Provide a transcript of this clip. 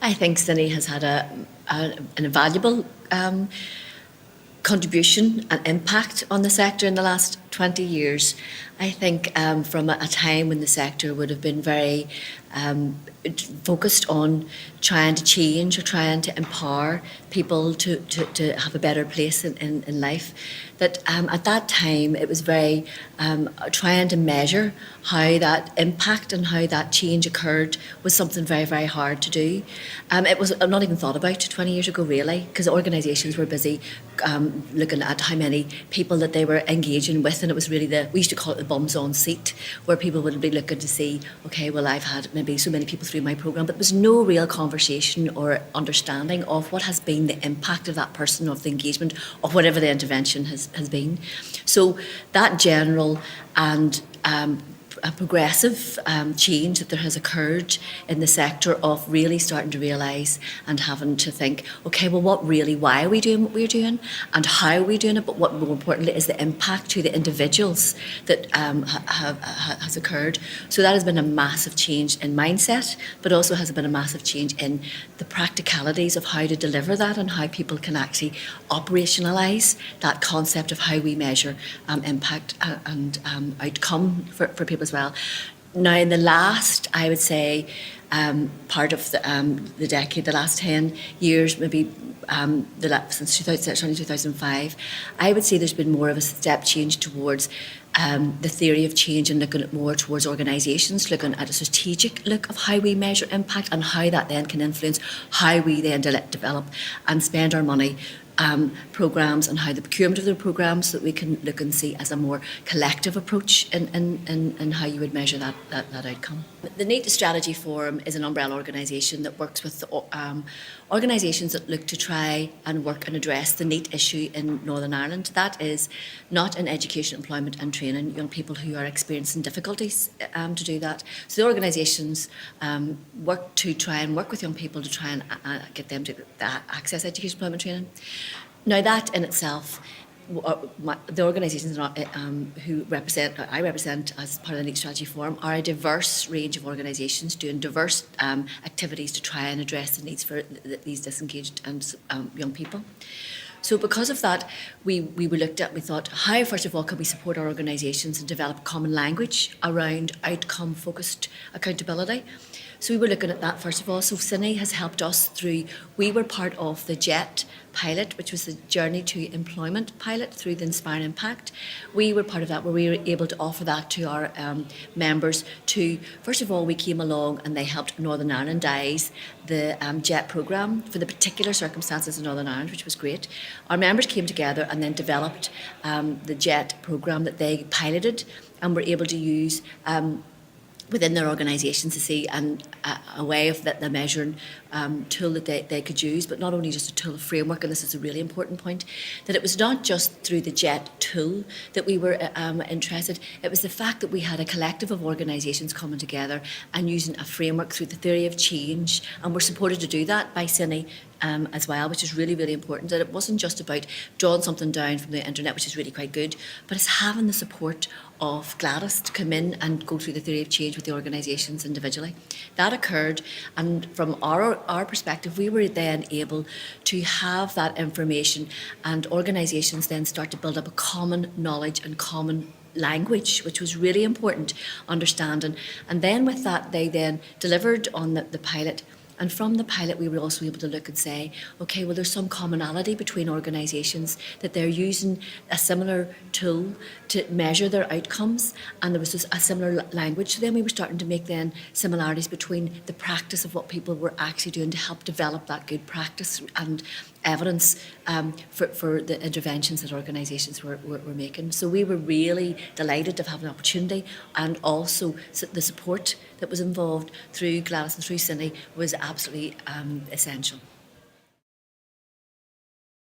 I think CENI has had an invaluable contribution and impact on the sector in the last 20 years. I think from a time when the sector would have been very focused on trying to change or trying to empower people to have a better place in life, that at that time it was very trying to measure how that impact and how that change occurred was something very, very hard to do. It was not even thought about 20 years ago, really, because organisations were busy looking at how many people that they were engaging with, and it was really we used to call it the bums on seat, where people would be looking to see, okay, well, I've had maybe so many people through my programme, but there was no real conversation or understanding of what has been the impact of that person, of the engagement, of whatever the intervention has been. So that general and a progressive change that there has occurred in the sector of really starting to realise and having to think, okay, well, why are we doing what we're doing and how are we doing it, but what more importantly is the impact to the individuals that has occurred. So that has been a massive change in mindset, but also has been a massive change in the practicalities of how to deliver that and how people can actually operationalise that concept of how we measure impact and outcome for people as well. Now, in the last, I would say, part of the decade, the last 10 years, maybe since 2005, I would say there's been more of a step change towards the theory of change and looking at more towards organisations, looking at a strategic look of how we measure impact and how that then can influence how we then develop and spend our money programmes and how the procurement of the programmes, so that we can look and see as a more collective approach in how you would measure that outcome. The NEET Strategy Forum is an umbrella organisation that works with organisations that look to try and work and address the NEET issue in Northern Ireland. That is not in education, employment and training, young people who are experiencing difficulties to do that. So the organisations work to try and work with young people to try and get them to access education, employment, training. Now that in itself, the organisations who I represent as part of the NEET Strategy Forum are a diverse range of organisations doing diverse activities to try and address the needs for these disengaged and young people. So because of that, we thought, how, first of all, can we support our organisations and develop common language around outcome-focused accountability? So we were looking at that, first of all. So CENI has helped us through, we were part of the JET pilot, which was the Journey to Employment pilot through the Inspire Impact. We were part of that, where we were able to offer that to our members to, first of all, we came along and they helped Northern Ireland DIES the JET programme for the particular circumstances in Northern Ireland, which was great. Our members came together and then developed the JET programme that they piloted and were able to use within their organisations to see a way of the measuring tool that they could use, but not only just a tool, a framework, and this is a really important point, that it was not just through the JET tool that we were interested, it was the fact that we had a collective of organisations coming together and using a framework through the theory of change, and we're supported to do that by CENI as well, which is really, really important, that it wasn't just about drawing something down from the internet, which is really quite good, but it's having the support of Gladys to come in and go through the theory of change with the organisations individually. That occurred, and from our perspective, we were then able to have that information, and organisations then start to build up a common knowledge and common language, which was really important understanding. And then with that, they then delivered on the pilot. And from the pilot, we were also able to look and say, okay, well, there's some commonality between organisations, that they're using a similar tool to measure their outcomes, and there was just a similar language. So then we were starting to make then similarities between the practice of what people were actually doing to help develop that good practice and evidence for the interventions that organisations were making. So we were really delighted to have an opportunity, and also the support that was involved through Gladys and through CENI was absolutely essential.